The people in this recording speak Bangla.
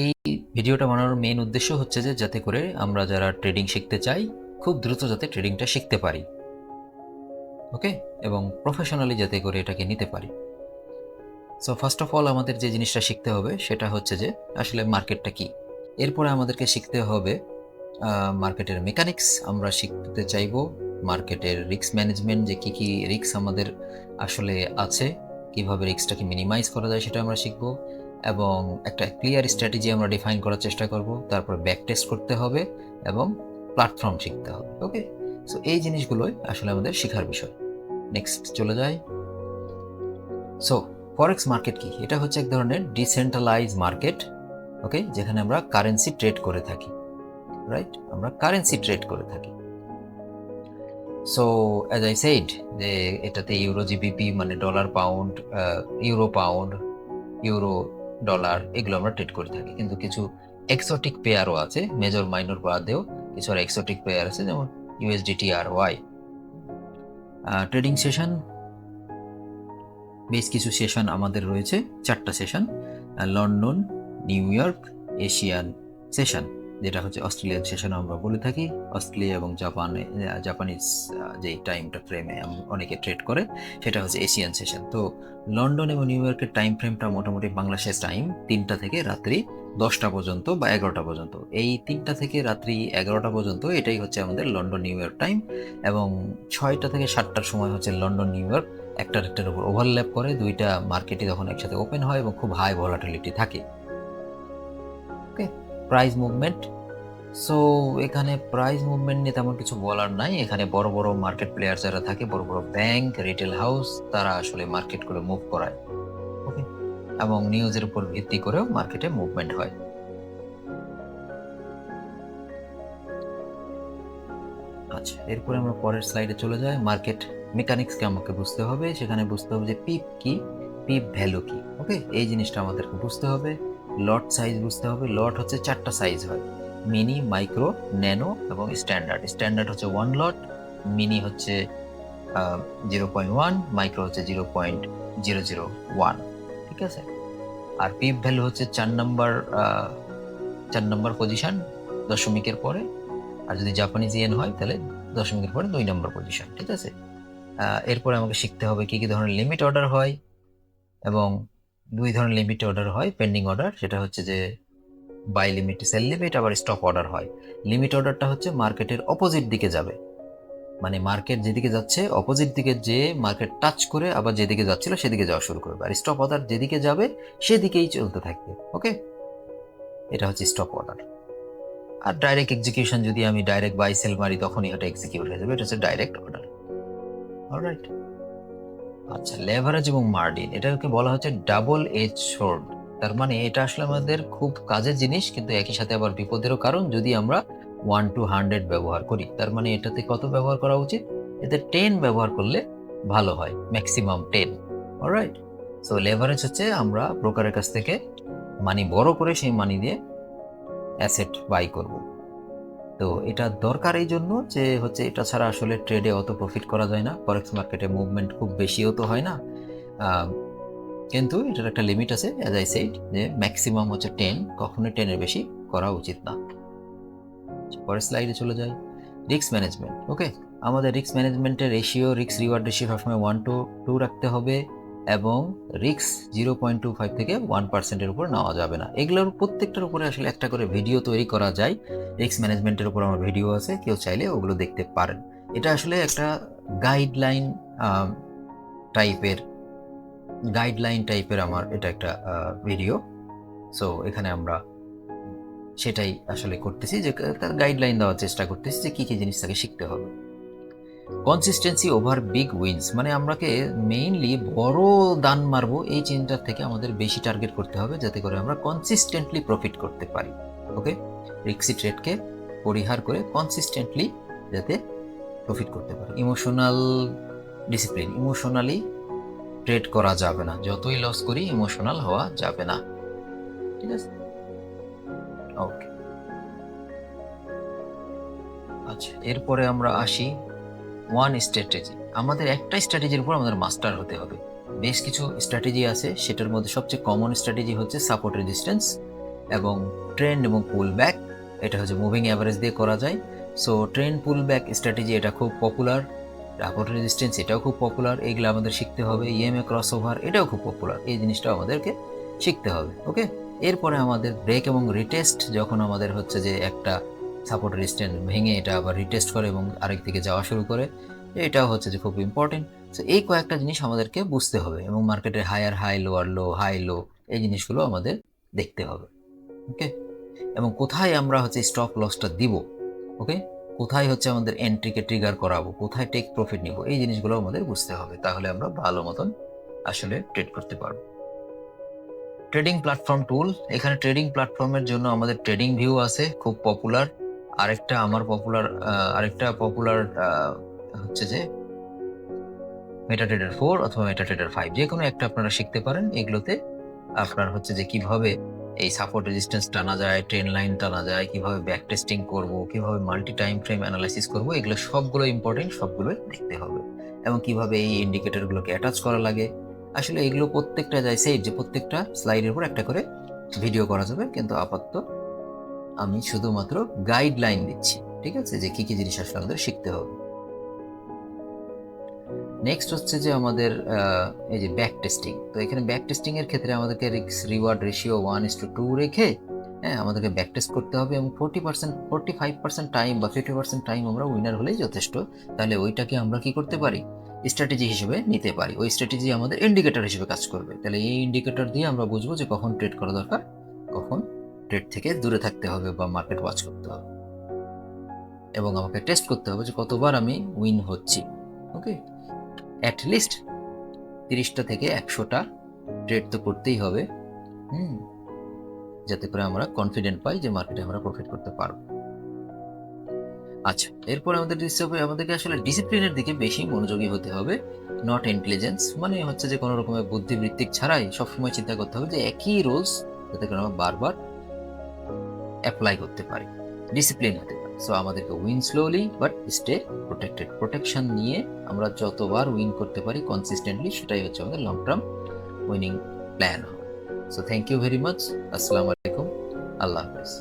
এই ভিডিওটা বানানোর মেইন উদ্দেশ্য হচ্ছে যে যাতে করে আমরা যারা ট্রেডিং শিখতে চাই খুব দ্রুত যাতে ট্রেডিংটা শিখতে পারি, ওকে, এবং প্রফেশনালি যাতে করে এটাকে নিতে পারি। সো ফার্স্ট অফ অল আমাদের যে জিনিসটা শিখতে হবে সেটা হচ্ছে যে আসলে মার্কেটটা কি। এরপরে আমাদেরকে শিখতে হবে মার্কেটের মেকানিক্স। আমরা শিখতে চাইবো মার্কেটের রিস্ক ম্যানেজমেন্ট, যে কি রিস্ক আমাদের আসলে আছে, কিভাবে রিস্কটাকে মিনিমাইজ করা যায় সেটা আমরা শিখবো, এবং একটা ক্লিয়ার স্ট্র্যাটেজি আমরা ডিফাইন করার চেষ্টা করব। তারপর ব্যাক টেস্ট করতে হবে এবং প্ল্যাটফর্ম শিখতে হবে। ওকে, সো এই জিনিসগুলোই আসলে আমাদের শেখার বিষয়। নেক্সট চলে যাই। সো ফরেক্স মার্কেট কি? এটা হচ্ছে এক ধরনের ডিসেন্ট্রালাইজ মার্কেট, ওকে, যেখানে আমরা কারেন্সি ট্রেড করে থাকি, রাইট? আমরা কারেন্সি ট্রেড করে থাকি। সো অ্যাজ আই সেড যে এটাতে ইউরো জিবিপি মানে dollar pound, euro pound, euro dollar, এগুলো আমরা ট্রেড করে থাকি। কিন্তু কিছু এক্সোটিক পেয়ারও আছে, মেজর মাইনর বাদেও কিছু আর এক্সোটিক পেয়ার আছে, যেমন ইউএসডিটি আর ওয়াই। ট্রেডিং সেশন, বেশ কিছু সেশন আমাদের রয়েছে, 4টা session. London, new York, Asian session, যেটা হচ্ছে অস্ট্রেলিয়ান সেশন আমরা বলে থাকি। অস্ট্রেলিয়া এবং জাপানিজ যে টাইমটা ফ্রেমে অনেকে ট্রেড করে সেটা হচ্ছে এশিয়ান সেশন। তো লন্ডন এবং নিউ ইয়র্কের টাইম ফ্রেমটা মোটামুটি বাংলাদেশের টাইম 3টা থেকে রাত্রি 10টা পর্যন্ত বা 11টা পর্যন্ত। এই 3টা থেকে রাত্রি 11টা পর্যন্ত এটাই হচ্ছে আমাদের লন্ডন নিউ ইয়র্ক টাইম, এবং 6টা থেকে 7টার সময় হচ্ছে লন্ডন নিউ ইয়র্ক একটার একটার উপর ওভারল্যাপ করে, দুইটা মার্কেটই তখন একসাথে ওপেন হয় এবং খুব হাই ভলাটিলিটি থাকে। ওকে, প্রাইস মুভমেন্ট। সো এখানে প্রাইস মুভমেন্ট নিয়ে তেমন কিছু বলার নাই। এখানে বড় বড় মার্কেট প্লেয়ার যারা থাকে, বড় বড় ব্যাংক, রিটেল হাউস, তারা আসলে মার্কেট করে মুভ করায়, ওকে, এবং নিউজের উপর ভিত্তি করেও মার্কেটে মুভমেন্ট হয়। আচ্ছা, এরপরে আমরা পরের স্লাইডে চলে যাই। মার্কেট মেকানিক্সকে আমাকে বুঝতে হবে। সেখানে বুঝতে হবে যে পিপ কি, পিপ ভ্যালু কি। ওকে, এই জিনিসটা আমাদেরকে বুঝতে হবে। লট সাইজ বুঝতে হবে। লট হচ্ছে 4টা সাইজ হয়, মিনি, মাইক্রো, ন্যানো এবং স্ট্যান্ডার্ড। স্ট্যান্ডার্ড হচ্ছে 1 লট, মিনি হচ্ছে 0.1, মাইক্রো হচ্ছে 0.001, ঠিক আছে। আর পিপ ভ্যালু হচ্ছে 4 নম্বর পজিশন দশমিকের পরে, আর যদি জাপানিজ ইয়েন হয় তাহলে দশমিকের পরে 2 নম্বর পজিশন, ঠিক আছে। এরপরে আমাকে শিখতে হবে কি কি ধরনের লিমিট অর্ডার হয়, এবং 2 ধরনের লিমিট অর্ডার হয় পেন্ডিং অর্ডার, সেটা হচ্ছে যে বাই লিমিট, সেল লিমিট, আবার স্টপ অর্ডার হয়। লিমিট অর্ডারটা হচ্ছে মার্কেটের অপোজিট দিকে যাবে, মানে মার্কেট যেদিকে যাচ্ছে অপোজিট দিকে, যে মার্কেট টাচ করে আবার যেদিকে যাচ্ছিল সেদিকে যাওয়া শুরু করবে। আর স্টপ অর্ডার যেদিকে যাবে সেদিকেই চলতে থাকবে, ওকে, এটা হচ্ছে স্টপ অর্ডার। আর ডাইরেক্ট এক্সিকিউশন, যদি আমি ডাইরেক্ট বাই সেল মারি তখনই এটা এক্সিকিউট হয়ে যাবে, এটা হচ্ছে ডাইরেক্ট অর্ডার। অলরাইট। আচ্ছা, লেভারেজ এবং মার্জিন, এটাকে বলা হচ্ছে ডাবল এজ সোর্ড। তার মানে এটা আসলে আমাদের খুব কাজের জিনিস, কিন্তু একই সাথে আবার বিপদেরও কারণ যদি আমরা 1 to 100 ব্যবহার করি। তার মানে এটাতে কত ব্যবহার করা উচিত? এতে 10 ব্যবহার করলে ভালো হয়, ম্যাক্সিমাম 10। অলরাইট। সো লেভারেজ হচ্ছে আমরা ব্রোকারের কাছ থেকে মানি বড় করে সেই মানি দিয়ে অ্যাসেট বাই করব। তো এটা দরকার এই জন্য যে হচ্ছে এটা ছাড়া আসলে ট্রেডে অত প্রফিট করা যায় না। ফরেক্স মার্কেটে মুভমেন্ট খুব বেশিও তো হয় না, কিন্তু এটার একটা লিমিট আছে, অ্যাজ আই সেড, যে ম্যাক্সিমাম হচ্ছে 10, কখনোই 10-এর বেশি করা উচিত না। পরের স্লাইডে চলে যাই। রিস্ক ম্যানেজমেন্ট, ওকে, আমাদের রিস্ক ম্যানেজমেন্টের রেশিও, রিস্ক রিওয়ার্ড রেশিও সবসময় 1 to 2 রাখতে হবে, এবং রিস্ক 0.25 থেকে 1%-এর উপর নেওয়া যাবে না। এগুলোর প্রত্যেকটার উপরে আসলে একটা করে ভিডিও তৈরি করা যায়। রিস্ক ম্যানেজমেন্টের উপর আমার ভিডিও আছে, কেউ চাইলে ওগুলো দেখতে পারেন। এটা আসলে একটা গাইডলাইন টাইপের আমার এটা একটা ভিডিও। সো এখানে আমরা সেটাই আসলে করতেছি, যে তার গাইডলাইন দেওয়ার চেষ্টা করতেছি যে কি কি জিনিস তাকে শিখতে হবে। কনসিস্টেন্সি ওভার বিগ উইন্স, মানে আমরাকে মেইনলি বড় দান মারবো এই চিন্তার থেকে আমাদের বেশি টার্গেট করতে হবে, যাতে করে আমরা কনসিস্টেন্টলি প্রফিট করতে পারি। ওকে, রিস্কি ট্রেডকে পরিহার করে কনসিস্টেন্টলি যাতে প্রফিট করতে পারি। ইমোশনাল ডিসিপ্লিন, ইমোশনালি ট্রেড করা যাবে না, যতই লস করি ইমোশনাল হওয়া যাবে না, ঠিক আছে। ওকে, আচ্ছা, এরপরে আমরা আসি ওয়ান স্ট্র্যাটেজি। আমাদের একটা স্ট্র্যাটেজির উপর আমাদের মাস্টার হতে হবে। বেশ কিছু স্ট্র্যাটেজি আছে, সেটার মধ্যে সবচেয়ে কমন স্ট্র্যাটেজি হচ্ছে সাপোর্ট রেজিস্ট্যান্স, এবং ট্রেন্ড এবং পুল ব্যাক, এটা হচ্ছে মুভিং অ্যাভারেজ দিয়ে করা যায়। সো ট্রেন্ড পুল ব্যাক স্ট্র্যাটেজি এটা খুব পপুলার, সাপোর্ট রেজিস্ট্যান্স এটাও খুব পপুলার, এইগুলো আমাদের শিখতে হবে। ইএমএ ক্রস ওভার এটাও খুব পপুলার, এই জিনিসটাও আমাদেরকে শিখতে হবে। ওকে, এরপরে আমাদের ব্রেক এবং রিটেস্ট, যখন আমাদের হচ্ছে যে একটা সাপোর্ট রেজিস্ট্যান্স ভেঙে এটা আবার রিটেস্ট করে এবং আরেক দিকে যাওয়া শুরু করে, এটাও হচ্ছে যে খুব ইম্পর্টেন্ট। সো এই কয়েকটা জিনিস আমাদেরকে বুঝতে হবে এবং মার্কেটের higher high, lower low, high low, এই জিনিসগুলো আমাদের দেখতে হবে। ওকে, এবং কোথায় আমরা হচ্ছে স্টপ লসটা দিব, ওকে, কোথায় হচ্ছে আমাদের এন্ট্রিকে ট্রিগার করাবো, কোথায় টেক প্রফিট নিব, এই জিনিসগুলো আমাদের বুঝতে হবে, তাহলে আমরা ভালো মতন আসলে ট্রেড করতে পারবো। ট্রেডিং প্ল্যাটফর্ম টুল, এখানে ট্রেডিং প্ল্যাটফর্মের জন্য আমাদের ট্রেডিং ভিউ আছে, খুব পপুলার। আরেকটা পপুলার হচ্ছে যে মেটাট্রেডার 4 অথবা মেটাট্রেডার 5, যে কোনো একটা আপনারা শিখতে পারেন। এগুলোতে আপনার হচ্ছে যে কিভাবে এই সাপোর্ট রেজিস্ট্যান্স টানা যায়, ট্রেন লাইন টানা যায়, কিভাবে ব্যাক টেস্টিং করবো, কিভাবে মাল্টি টাইম ফ্রেম অ্যানালাইসিস করবো, এগুলো সবগুলো ইম্পর্টেন্ট, সবগুলোই দেখতে হবে। এবং কিভাবে এই ইন্ডিকেটরগুলোকে অ্যাটাচ করা লাগে, আসলে এগুলো প্রত্যেকটা যায় সেই যে প্রত্যেকটা স্লাইডের উপর একটা করে ভিডিও করা যাবে, কিন্তু আপাতত আমি শুধুমাত্র গাইডলাইন দিচ্ছি, ঠিক আছে, যে কি কি জিনিস আসলে আমাদের শিখতে হবে। নেক্সট হচ্ছে যে আমাদের এই যে ব্যাক টেস্টিং। তো এখানে ব্যাক টেস্টিং এর ক্ষেত্রে আমাদেরকে রিস্ক রিওয়ার্ড রেশিও 1:2 রেখে আমাদেরকে ব্যাক টেস্ট করতে হবে এবং 45% টাইম বা 50% টাইম আমরা উইনার হলেই যথেষ্ট। তাহলে ওইটাকে আমরা কি করতে পারি, স্ট্র্যাটেজি হিসেবে নিতে পারি। ওই স্ট্র্যাটেজি আমাদের ইন্ডিকেটর হিসেবে কাজ করবে। তাহলে এই ইন্ডিকেটর দিয়ে আমরা বুঝবো যে কখন ট্রেড করা দরকার, কখন ট্রেড থেকে দূরে থাকতে হবে বা মার্কেট ওয়াচ করতে হবে, এবং আমাকে টেস্ট করতে হবে যে কতবার আমি উইন হচ্ছি। ওকে, অ্যাটলিস্ট 30টা থেকে 100টা ট্রেড তো করতেই হবে, যাতে করে আমরা কনফিডেন্ট পাই যে মার্কেটে আমরা প্রফিট করতে পারবো। আচ্ছা, এরপর আমাদেরকে আসলে ডিসিপ্লিনের দিকে বেশি মনোযোগী হতে হবে, নট ইন্টেলিজেন্স। মানে হচ্ছে যে কোনো রকমের বুদ্ধিবৃত্তিক ছাড়াই সবসময় চিন্তা করতে হবে যে একই রুলস যাতে করে আমরা বারবার অ্যাপ্লাই করতে পারি, ডিসিপ্লিন হতে পারি। সো আমাদেরকে win slowly but stay protected, protection নিয়ে আমরা যতবার উইন করতে পারি কনসিস্টেন্টলি, সেটাই হচ্ছে আমাদের লং টার্ম উইনিং প্ল্যান হবে। So thank you very much. আসসালামু আলাইকুম, আল্লাহ হাফেজ।